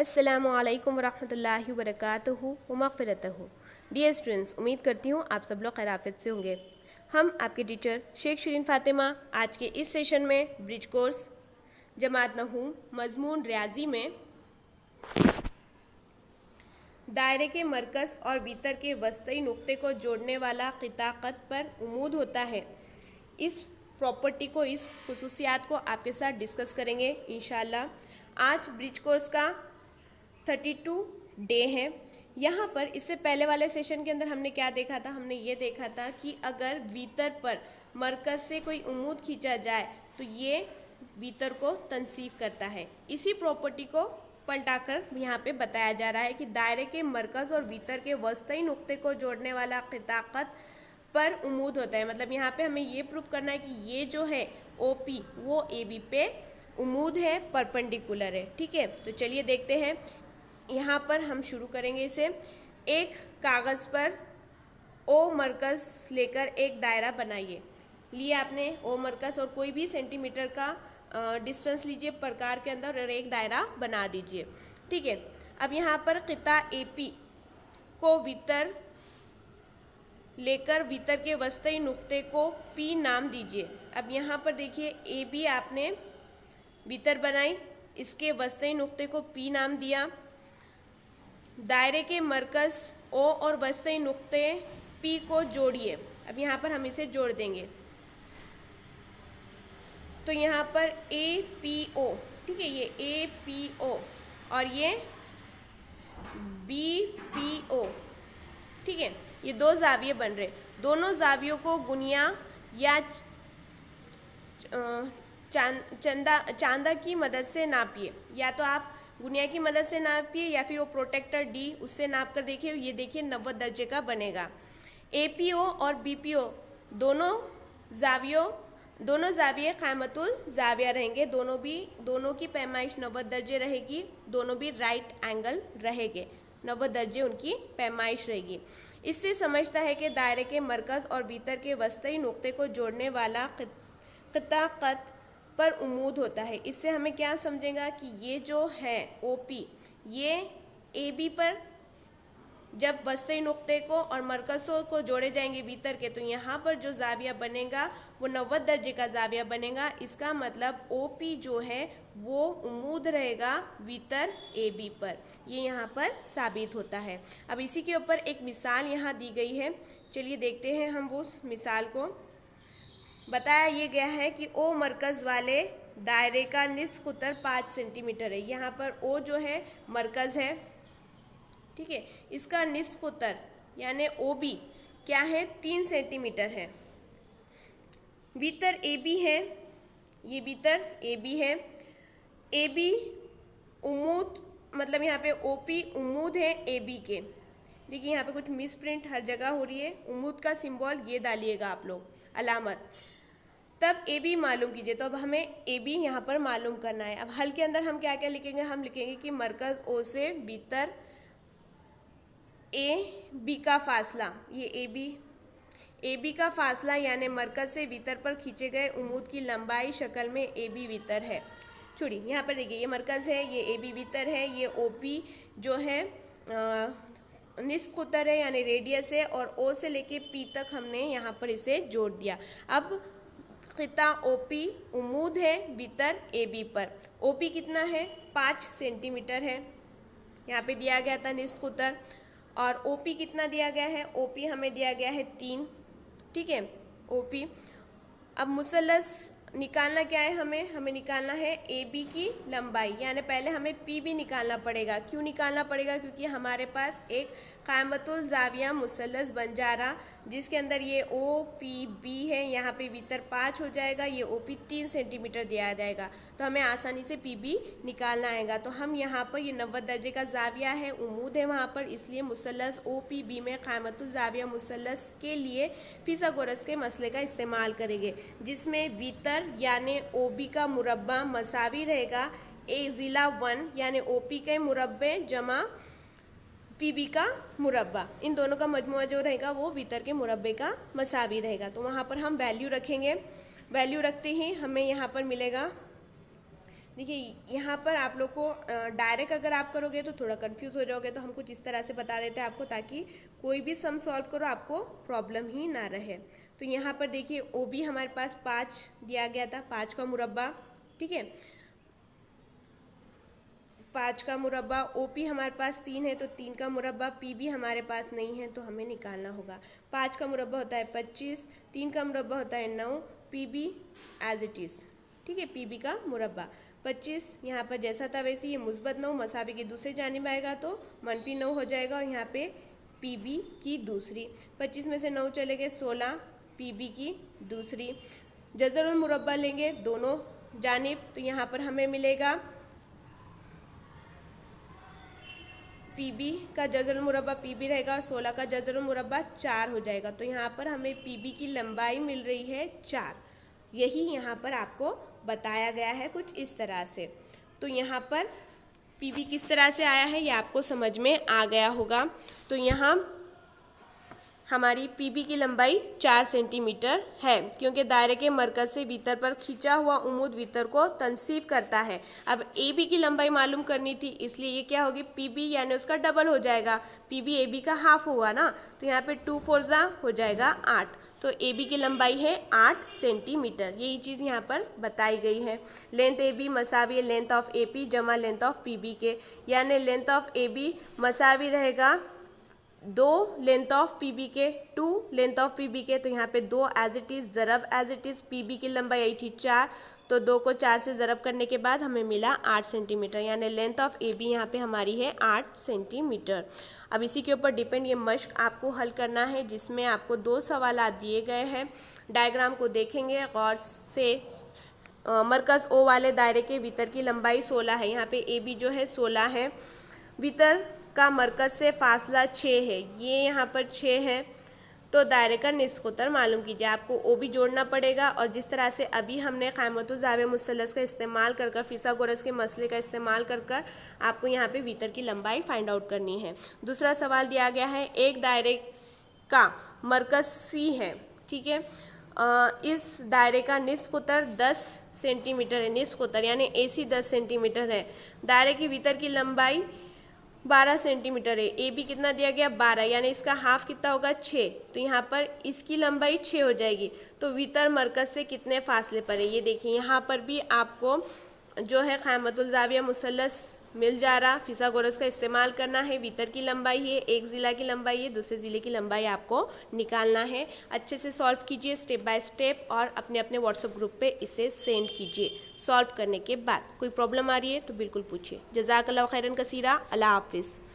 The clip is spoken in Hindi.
अस्सलामुअलैकुम वरहमतुल्लाहि वबरकातुहू व मग़फ़िरतहू। डियर स्टूडेंट्स, उम्मीद करती हूँ आप सब लोग खैराफियत से होंगे। हम आपके टीचर शेख शिरीन फ़ातिमा आज के इस सेशन में ब्रिज कोर्स जमात नहूम मज़मून रियाजी में दायरे के मरकज़ और भीतर के वस्ती नुक्ते को जोड़ने वाला क़िता क़त पर उमूद होता है, इस प्रॉपर्टी को, इस खुसूसियात को आपके साथ डिस्कस करेंगे इंशाअल्लाह। आज ब्रिज कोर्स का 32 डे है। यहाँ पर इससे पहले वाले सेशन के अंदर हमने क्या देखा था? हमने ये देखा था कि अगर भीतर पर मरकज़ से कोई उमूद खींचा जाए तो ये भीतर को तनसीफ करता है। इसी प्रॉपर्टी को पलटाकर यहाँ पे बताया जा रहा है कि दायरे के मरकज़ और भीतर के वस्ती नुक्ते को जोड़ने वाला क़िता क़त पर उमूद होता है। मतलब यहाँ पे हमें ये प्रूफ करना है कि ये जो है OP वो AB पे उमूद है, परपेंडिकुलर है। ठीक है, तो चलिए देखते हैं। यहाँ पर हम शुरू करेंगे इसे। एक कागज़ पर O मरकज़ लेकर एक दायरा बनाइए। लिए आपने O मरकज़ और कोई भी सेंटीमीटर का डिस्टेंस लीजिए प्रकार के अंदर और एक दायरा बना दीजिए। ठीक है, अब यहाँ पर क़िता AP को भीतर लेकर भीतर के वस्ती नुक्ते को P नाम दीजिए। अब यहाँ पर देखिए AB आपने भीतर बनाई, इसके वस्ती नुक्ते को P नाम दिया। दायरे के मरकज़ O और वस्ती नुक्ते P को जोड़िए। अब यहाँ पर हम इसे जोड़ देंगे तो यहाँ पर APO, ठीक है, ये APO और ये BPO, ठीक है, ये दो जाविये बन रहे। दोनों जावियों को गुनिया या चांदा की मदद से नापिए। या तो आप गुनिया की मदद से नापिए या फिर वो प्रोटेक्टर D उससे नाप कर देखिए। ये देखिए 90 दर्जे का बनेगा। APO और BPO दोनों जाविये क़ायमतुल जाविया रहेंगे। दोनों की पैमाइश 90 दर्जे रहेगी। दोनों भी राइट एंगल रहेंगे। 90 दर्जे उनकी पैमाइश रहेगी। इससे समझता है कि दायरे के मरकज़ और भीतर के वस्ती नुक्ते को जोड़ने वाला क़िता क़त पर उमूद होता है। इससे हमें क्या समझेगा कि ये जो है OP ये AB पर जब वस्ती नुक्ते को और मरकज़ों को जोड़े जाएंगे भीतर के, तो यहाँ पर जो जाविया बनेगा वो 90 दर्जे का जाविया बनेगा। इसका मतलब OP जो है वो उमूद रहेगा भीतर AB पर। ये यहाँ पर साबित होता है। अब इसी के ऊपर एक मिसाल यहाँ दी गई है, चलिए देखते हैं हम वो उस मिसाल को। बताया ये गया है कि O मरकज़ वाले दायरे का निस्फ़ क़ुतर 5 सेंटीमीटर है। यहाँ पर O जो है मरकज़ है, ठीक है, इसका निस्फ़ क़ुतर यानी OB क्या है? 3 सेंटीमीटर है। भीतर AB है, ये भीतर AB है। AB उमूद, मतलब यहाँ पे OP उमूद है AB के। देखिए यहाँ पे कुछ मिस प्रिंट हर जगह हो रही है। उमूद का सिंबल ये डालिएगा आप लोग, अलामत, तब AB मालूम कीजिए। तो अब हमें AB यहाँ पर मालूम करना है। अब हल के अंदर हम क्या क्या लिखेंगे? हम लिखेंगे कि मरकज़ O से भीतर AB का फासला, ये AB का फासला यानी मरकज़ से भीतर पर खींचे गए उमूद की लंबाई शक्ल में AB भीतर है। छोड़िए, यहाँ पर देखिए ये मरकज़ है, ये AB भीतर है, ये OP जो है निस्फ़ क़ुतर है यानी रेडियस है, और O से लेके P तक हमने यहाँ पर इसे जोड़ दिया। अब क़िता OP उमूद है भीतर AB पर। OP कितना है? 5 सेंटीमीटर है, यहाँ पे दिया गया था निस्फ़ क़ुतर। और OP कितना दिया गया है? OP हमें दिया गया है 3, ठीक है, OP। अब मुसल्लस निकालना क्या है? हमें निकालना है AB की लंबाई, यानी पहले हमें P भी निकालना पड़ेगा। क्यों निकालना पड़ेगा? क्योंकि हमारे पास एक क़ायमतुल जाविया मुसल्लस बन जा रहा जिसके अंदर ये OPB है। यहाँ पे भीतर 5 हो जाएगा, ये OP 3 सेंटीमीटर दिया जाएगा, तो हमें आसानी से PB निकालना आएगा। तो हम यहाँ पर ये 90 दर्जे का जाविया है, उमूद है वहाँ पर, इसलिए मुसल्लस OPB में क़ायमतुल जाविया मुसल्लस के लिए फिसागोरस के मसले का इस्तेमाल करेंगे, जिसमें भीतर यानी OB का मुरब्बा मसावी रहेगा ज़िला 1 यानी OP के मुरब्बे जमा PB का मुरब्बा। इन दोनों का मजमुआ जो रहेगा वो भीतर के मुरब्बे का मसावी रहेगा। तो वहाँ पर हम वैल्यू रखेंगे। वैल्यू रखते ही हमें यहाँ पर मिलेगा, देखिए यहाँ पर आप लोग को डायरेक्ट अगर आप करोगे तो थोड़ा कंफ्यूज हो जाओगे, तो हम कुछ इस तरह से बता देते हैं आपको, ताकि कोई भी सम सॉल्व करो आपको प्रॉब्लम ही ना रहे। तो यहाँ पर देखिए ओ बी हमारे पास 5 दिया गया था, 5 का मुरब्बा, ठीक है। 5 का मुरब्बा, ओ पी हमारे पास 3 है तो 3 का मुरब्बा, पी बी हमारे पास नहीं है तो हमें निकालना होगा। 5 का मुरब्बा होता है 25, 3 का मुरब्बा होता है 9, P B as it is, ठीक है। पी बी का मुरब्बा 25 यहाँ पर जैसा था वैसे ही, मुस्बत 9 मसावी की दूसरी जानिब आएगा तो मनफी 9 हो जाएगा, और यहाँ पे पी बी की दूसरी, 25 में से 9 चले गए 16, पी बी की दूसरी। जज़रुल मुरब्बा लेंगे दोनों जानिब, तो यहाँ पर हमें मिलेगा पी बी का जज़रुल मुरब्बा पी बी रहेगा, और 16 का जज़रुल मुरब्बा 4 हो जाएगा। तो यहाँ पर हमें पी बी की लंबाई मिल रही है 4। यही यहाँ पर आपको बताया गया है कुछ इस तरह से। तो यहाँ पर पी बी किस तरह से आया है ये आपको समझ में आ गया होगा। तो यहाँ हमारी पी बी की लंबाई 4 सेंटीमीटर है, क्योंकि दायरे के मरकज से भीतर पर खींचा हुआ उम्मूद भीतर को तनसीब करता है। अब ए बी की लंबाई मालूम करनी थी, इसलिए ये क्या होगी, पी बी यानी उसका डबल हो जाएगा, पी बी ए बी का हाफ हुआ ना, तो यहाँ पे 2 4 हो जाएगा 8। तो ए बी की लंबाई है 8 सेंटीमीटर, यही चीज़ यहाँ पर बताई गई है। लेंथ ए बी मसावी लेंथ ऑफ ए पी जमा लेंथ ऑफ पी बी के, यानी लेंथ ऑफ ए बी मसावी रहेगा 2 लेंथ ऑफ पी बी के, 2 लेंथ ऑफ पी बी के, तो यहाँ पे 2 एज इट इज़ ज़रब as it is, P B की लंबाई आई थी 4, तो 2 को 4 से ज़रब करने के बाद हमें मिला 8 सेंटीमीटर, यानी लेंथ ऑफ ए बी यहाँ पे हमारी है 8 सेंटीमीटर। अब इसी के ऊपर डिपेंड ये मश्क आपको हल करना है, जिसमें आपको 2 सवाल दिए गए हैं। डायग्राम को देखेंगे गौर से। मरकज़ ओ वाले दायरे के भीतर की लंबाई 16 है, यहाँ पे ए बी जो है 16 है, भीतर का मरकज़ से फासला 6 है, ये यहाँ पर 6 है, तो दायरे का निस्फ़ क़ुतर मालूम कीजिए। आपको ओ भी जोड़ना पड़ेगा, और जिस तरह से अभी हमने क़ायमतुल ज़ाविया मुसल्लस का इस्तेमाल कर फिसागोरस के मसले का इस्तेमाल कर आपको यहाँ पे भीतर की लंबाई फाइंड आउट करनी है। दूसरा सवाल दिया गया है, एक दायरे का मरकज़ सी है, ठीक है, इस दायरे का निस्फ़ क़ुतर 10 सेंटीमीटर है, निस्फ़ क़ुतर यानी ए सी 10 सेंटीमीटर है, दायरे के भीतर की लंबाई 12 सेंटीमीटर है, ए बी कितना दिया गया 12, यानी इसका हाफ कितना होगा 6, तो यहाँ पर इसकी लंबाई 6 हो जाएगी। तो भीतर मरकज़ से कितने फासले पर है, ये देखिए यहाँ पर भी आपको जो है क़ायमतुल ज़ाविया मुसल्लस मिल जा रहा, फिसागोरस का इस्तेमाल करना है, भीतर की लंबाई है, एक ज़िला की लंबाई है, दूसरे ज़िले की लंबाई आपको निकालना है। अच्छे से सॉल्व कीजिए स्टेप बाय स्टेप, और अपने अपने व्हाट्सएप ग्रुप पे इसे सेंड कीजिए। सॉल्व करने के बाद कोई प्रॉब्लम आ रही है तो बिल्कुल पूछिए। जज़ाकल्लाहु खैरन कसीरा, अल्लाह हाफ़िज़।